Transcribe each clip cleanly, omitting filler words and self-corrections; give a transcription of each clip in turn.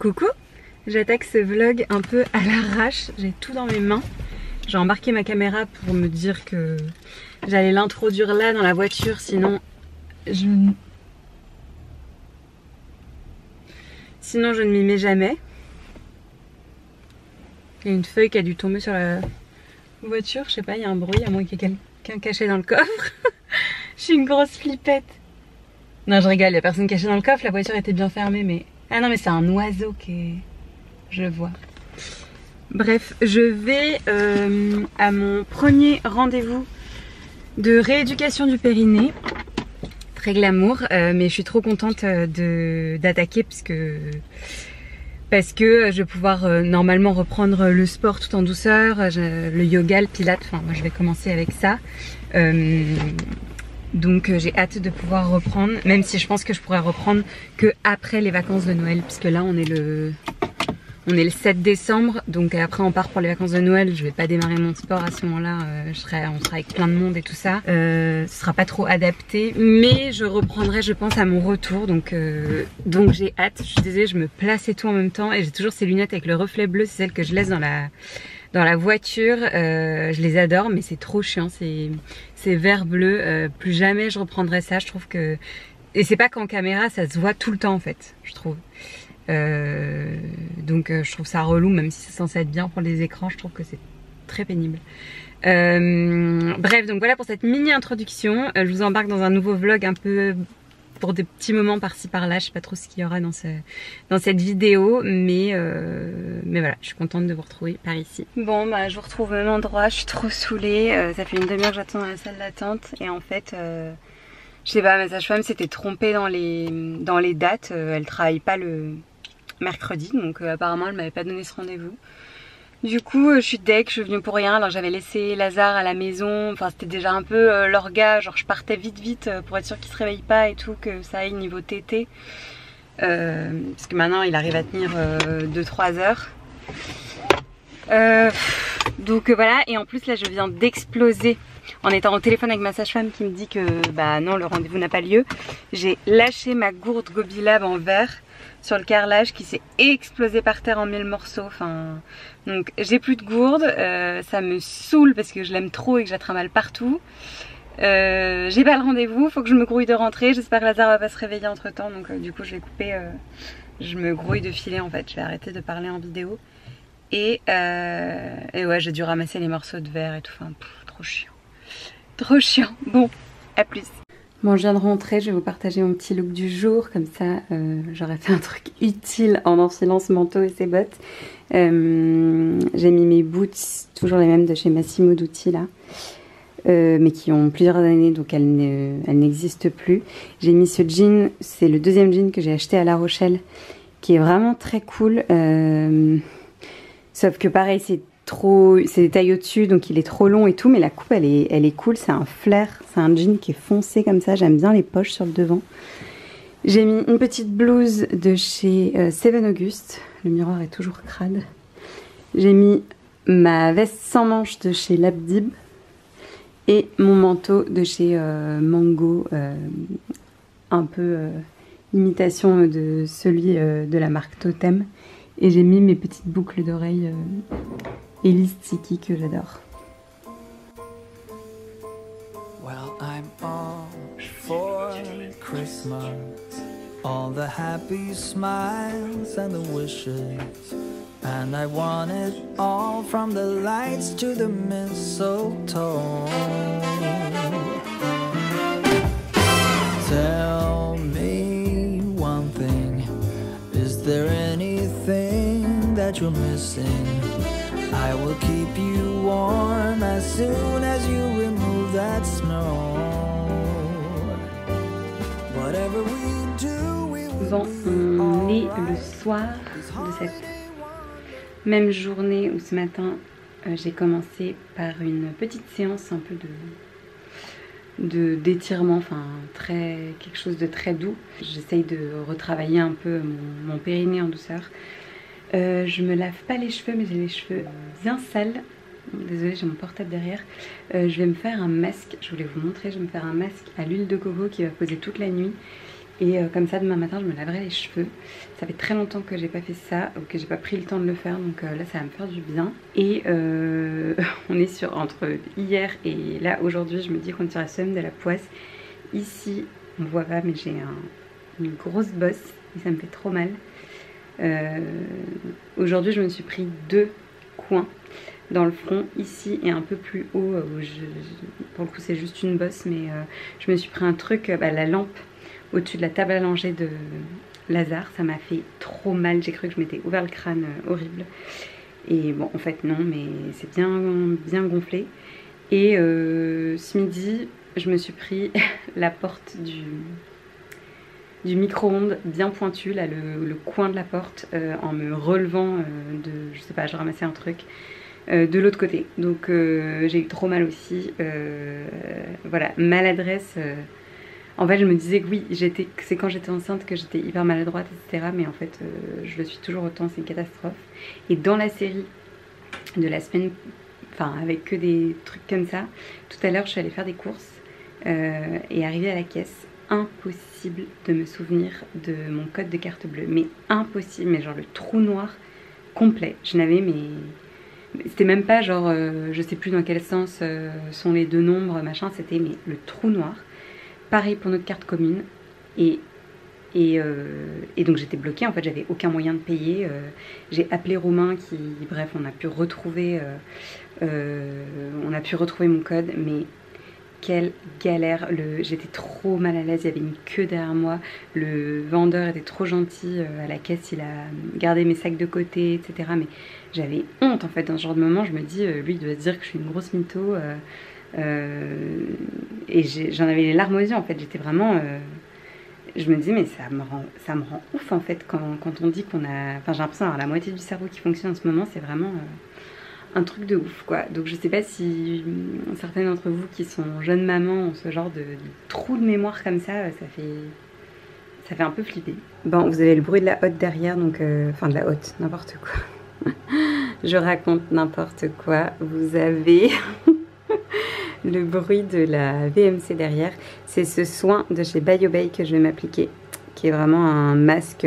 Coucou, j'attaque ce vlog un peu à l'arrache, j'ai tout dans mes mains. J'ai embarqué ma caméra pour me dire que j'allais l'introduire là dans la voiture, sinon je ne m'y mets jamais. Il y a une feuille qui a dû tomber sur la voiture, je sais pas, il y a un bruit, à moins qu'il y ait quelqu'un caché dans le coffre. Je suis une grosse flippette. Non, je rigole, il y a personne caché dans le coffre, la voiture était bien fermée, mais... Ah non, mais c'est un oiseau qui est... Je vois. Bref, je vais à mon premier rendez-vous de rééducation du périnée. Très glamour, mais je suis trop contente d'attaquer parce que je vais pouvoir normalement reprendre le sport tout en douceur, le yoga, le pilates, enfin moi je vais commencer avec ça. Donc j'ai hâte de pouvoir reprendre, même si je pense que je pourrais reprendre que après les vacances de Noël, puisque là on est le 7 décembre, donc après on part pour les vacances de Noël. Je vais pas démarrer mon sport à ce moment-là, on sera avec plein de monde et tout ça. Ce sera pas trop adapté, mais je reprendrai je pense à mon retour, donc j'ai hâte. Je suis désolée, je me place et tout en même temps, et j'ai toujours ces lunettes avec le reflet bleu, c'est celles que je laisse dans la voiture. Je les adore, mais c'est trop chiant, c'est vert bleu. Plus jamais je reprendrai ça, je trouve que... Et c'est pas qu'en caméra, ça se voit tout le temps en fait, je trouve. Donc je trouve ça relou, même si c'est censé être bien pour les écrans, je trouve que c'est très pénible. Bref, donc voilà pour cette mini introduction. Je vous embarque dans un nouveau vlog un peu pour des petits moments par-ci par-là. Je sais pas trop ce qu'il y aura dans cette vidéo, mais voilà, je suis contente de vous retrouver par ici. Bon bah je vous retrouve au même endroit, je suis trop saoulée. Ça fait une demi-heure que j'attends dans la salle d'attente, et en fait je sais pas, ma sage-femme s'était trompée dans les dates. Elle travaille pas le mercredi, donc apparemment elle m'avait pas donné ce rendez-vous. Du coup je suis deg, je suis venue pour rien alors j'avais laissé Lazare à la maison. Enfin c'était déjà un peu l'orga, genre je partais vite pour être sûre qu'il se réveille pas et tout, que ça aille niveau tété. Parce que maintenant il arrive à tenir 2-3 heures. Donc voilà, et en plus là je viens d'exploser en étant au téléphone avec ma sage-femme qui me dit que bah non, le rendez-vous n'a pas lieu. J'ai lâché ma gourde Gobilab en verre sur le carrelage qui s'est explosé par terre en 1000 morceaux. Enfin, donc j'ai plus de gourde, ça me saoule parce que je l'aime trop et que j'attrape partout. J'ai pas le rendez-vous, faut que je me grouille de rentrer. J'espère que Lazare va pas se réveiller entre temps, donc du coup je vais couper, je me grouille de filer en fait. Je vais arrêter de parler en vidéo. Et ouais, j'ai dû ramasser les morceaux de verre et tout, enfin trop chiant. Trop chiant. Bon, à plus. Bon, je viens de rentrer, je vais vous partager mon petit look du jour, comme ça j'aurais fait un truc utile en enfilant ce manteau et ces bottes. J'ai mis mes boots, toujours les mêmes de chez Massimo Dutti là, mais qui ont plusieurs années, donc elles n'existent plus. J'ai mis ce jean, c'est le deuxième jean que j'ai acheté à La Rochelle, qui est vraiment très cool, sauf que pareil c'est des tailles au-dessus, donc il est trop long et tout, mais la coupe elle est cool, c'est un flair, c'est un jean qui est foncé comme ça, j'aime bien les poches sur le devant. J'ai mis une petite blouse de chez Seven August, le miroir est toujours crade. J'ai mis ma veste sans manches de chez Labdib et mon manteau de chez Mango, un peu imitation de celui de la marque Totem. Et j'ai mis mes petites boucles d'oreilles Elise Tiki que j'adore. Well, I'm all for Christmas, all the happy smiles and the wishes, and I want it all from the lights to the mistletoe. Tell me one thing, is there anything that you're missing? I will keep you warm as soon as you remove that snow. Whatever we do, we will. Bon, on est le soir de cette même journée où ce matin j'ai commencé par une petite séance un peu d'étirement, enfin quelque chose de très doux. J'essaye de retravailler un peu mon périnée en douceur. Je me lave pas les cheveux, mais j'ai les cheveux bien sales. Désolée, j'ai mon portable derrière. Je vais me faire un masque, je voulais vous montrer. Je vais me faire un masque à l'huile de coco qui va poser toute la nuit Et comme ça demain matin je me laverai les cheveux. Ça fait très longtemps que j'ai pas fait ça, ou que j'ai pas pris le temps de le faire, donc là ça va me faire du bien. Et on est sur entre hier et là aujourd'hui, je me dis qu'on tire la semaine de la poisse. Ici on voit pas mais j'ai une grosse bosse et ça me fait trop mal. Aujourd'hui je me suis pris 2 coins dans le front, ici et un peu plus haut, pour le coup c'est juste une bosse, mais je me suis pris un truc, la lampe au-dessus de la table à langer de Lazare, ça m'a fait trop mal, j'ai cru que je m'étais ouvert le crâne, horrible. Et bon en fait non, mais c'est bien gonflé. Et ce midi je me suis pris la porte du micro-ondes bien pointu, là le coin de la porte, en me relevant je sais pas, je ramassais un truc de l'autre côté, donc j'ai eu trop mal aussi. Voilà, maladresse. En fait je me disais que oui, c'est quand j'étais enceinte que j'étais hyper maladroite, etc. Mais en fait je le suis toujours autant, c'est une catastrophe. Et dans la série de la semaine, enfin avec que des trucs comme ça, tout à l'heure je suis allée faire des courses et arrivée à la caisse, impossible de me souvenir de mon code de carte bleue, mais impossible, mais genre le trou noir complet. Je n'avais c'était même pas genre je sais plus dans quel sens sont les 2 nombres machin, c'était mais le trou noir. Pareil pour notre carte commune. Et donc j'étais bloquée, en fait j'avais aucun moyen de payer. J'ai appelé Romain qui, bref, on a pu retrouver mon code, mais quelle galère. J'étais trop mal à l'aise, il y avait une queue derrière moi, le vendeur était trop gentil à la caisse, il a gardé mes sacs de côté, etc. Mais j'avais honte en fait dans ce genre de moment. Je me dis lui il doit se dire que je suis une grosse mytho, et j'en avais les larmes aux yeux en fait. J'étais vraiment je me disais mais ça me rend ouf en fait quand on dit qu'on a, enfin j'ai l'impression d'avoir la moitié du cerveau qui fonctionne en ce moment. C'est vraiment un truc de ouf quoi. Donc je sais pas si certaines d'entre vous qui sont jeunes mamans ont ce genre de trou de mémoire comme ça, ça fait un peu flipper. Bon, vous avez le bruit de la hotte derrière, donc enfin de la hotte, n'importe quoi. Je raconte n'importe quoi. Vous avez le bruit de la VMC derrière. C'est ce soin de chez BioBay que je vais m'appliquer, qui est vraiment un masque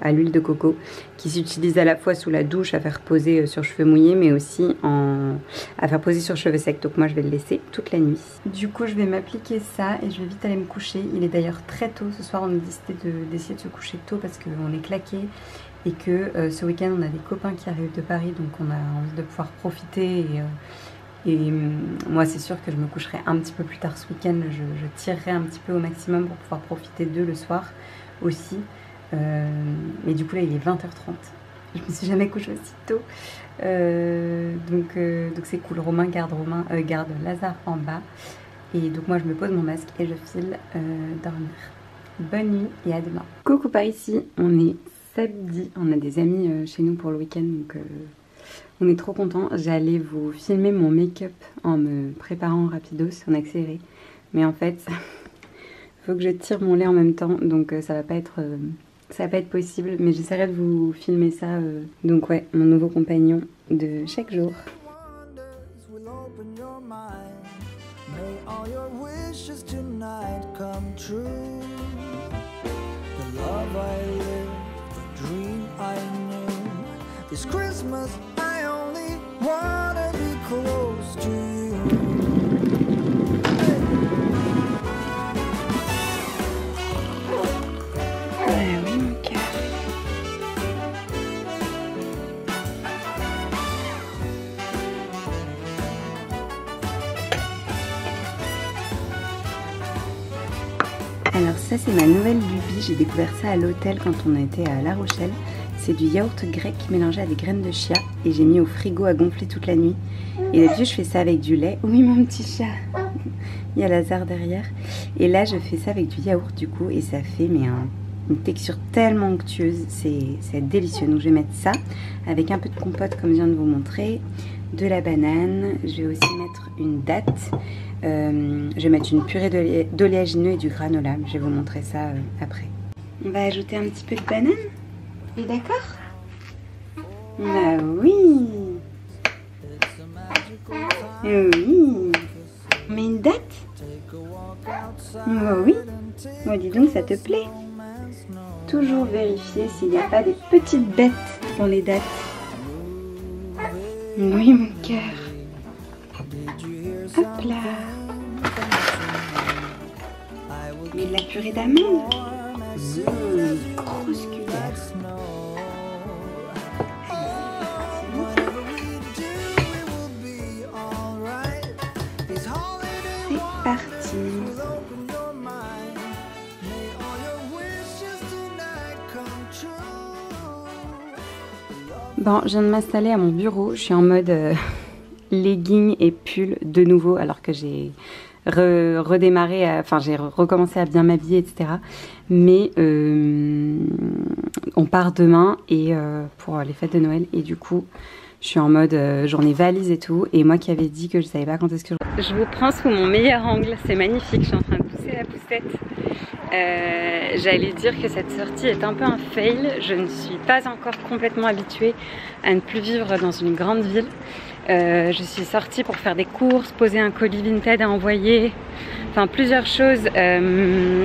à l'huile de coco qui s'utilise à la fois sous la douche à faire poser sur cheveux mouillés, mais aussi à faire poser sur cheveux secs. Donc moi je vais le laisser toute la nuit. Du coup je vais m'appliquer ça et je vais vite aller me coucher. Il est d'ailleurs très tôt ce soir, on a décidé d'essayer de se coucher tôt parce qu'on est claqué et que ce week-end on a des copains qui arrivent de Paris, donc on a envie de pouvoir profiter. Et moi c'est sûr que je me coucherai un petit peu plus tard ce week-end, je tirerai un petit peu au maximum pour pouvoir profiter d'eux le soir aussi. Mais du coup là il est 20h30, je me suis jamais couchée aussi tôt, donc c'est cool. Romain garde Lazare en bas et donc moi je me pose mon masque et je file dormir. Bonne nuit et à demain. Coucou par ici, on est samedi, on a des amis chez nous pour le week-end, donc on est trop contents. J'allais vous filmer mon make-up en me préparant rapidos en accéléré, mais en fait faut que je tire mon lait en même temps, donc ça va pas être possible, mais j'essaierai de vous filmer ça. Donc ouais, mon nouveau compagnon de chaque jour. This Christmas I only wanna be close to you. Oui mon cœur. Alors ça c'est ma nouvelle lubie, j'ai découvert ça à l'hôtel quand on était à La Rochelle. C'est du yaourt grec mélangé à des graines de chia et j'ai mis au frigo à gonfler toute la nuit. Et d'habitude je fais ça avec du lait. Oui mon petit chat. Il y a Lazare derrière. Et là je fais ça avec du yaourt du coup et ça fait une texture tellement onctueuse. C'est délicieux. Donc je vais mettre ça avec un peu de compote comme je viens de vous montrer. De la banane. Je vais aussi mettre une date. Je vais mettre une purée d'oléagineux et du granola. Je vais vous montrer ça après. On va ajouter un petit peu de banane. Et d'accord? Ah oui! Oui! On met une date? Oh oui, moi dis donc ça te plaît. Toujours vérifier s'il n'y a pas des petites bêtes dans les dates. Oui mon cœur. Hop là. Mais de la purée d'amande. Grosse cuillère. C'est parti. Bon, je viens de m'installer à mon bureau. Je suis en mode legging et pull de nouveau, alors que j'ai redémarré, enfin j'ai recommencé à bien m'habiller, etc. Mais on part demain et pour les fêtes de Noël, et du coup je suis en mode journée valise et tout. Et moi qui avais dit que je savais pas quand est-ce que je vous prends sous mon meilleur angle, c'est magnifique, je suis en train de pousser la poussette. J'allais dire que cette sortie est un peu un fail. Je ne suis pas encore complètement habituée à ne plus vivre dans une grande ville. Je suis sortie pour faire des courses, poser un colis Vinted à envoyer, enfin plusieurs choses. Et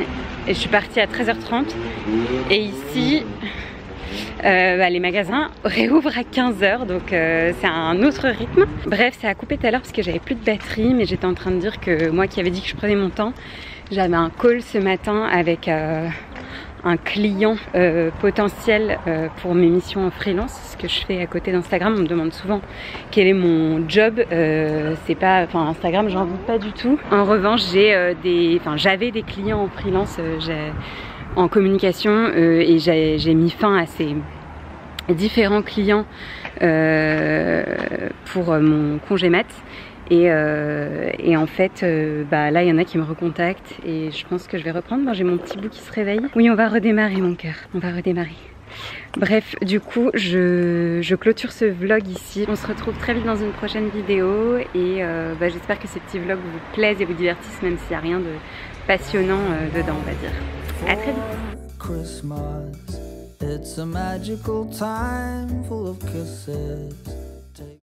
je suis partie à 13h30. Et ici, les magasins réouvrent à 15h, donc c'est un autre rythme. Bref, ça a coupé tout à l'heure parce que j'avais plus de batterie, mais j'étais en train de dire que moi qui avais dit que je prenais mon temps, j'avais un call ce matin avec un client potentiel pour mes missions en freelance, ce que je fais à côté d'Instagram. On me demande souvent quel est mon job. C'est pas, enfin Instagram, j'en vis pas du tout. En revanche, j'avais des clients en freelance, en communication, et j'ai mis fin à ces différents clients pour mon congé mat. Et en fait, là il y en a qui me recontactent et je pense que je vais reprendre. Moi j'ai mon petit bout qui se réveille. Oui, on va redémarrer mon cœur, on va redémarrer. Bref, du coup je clôture ce vlog ici. On se retrouve très vite dans une prochaine vidéo et j'espère que ces petits vlogs vous plaisent et vous divertissent, même s'il n'y a rien de passionnant dedans, on va dire. À très vite.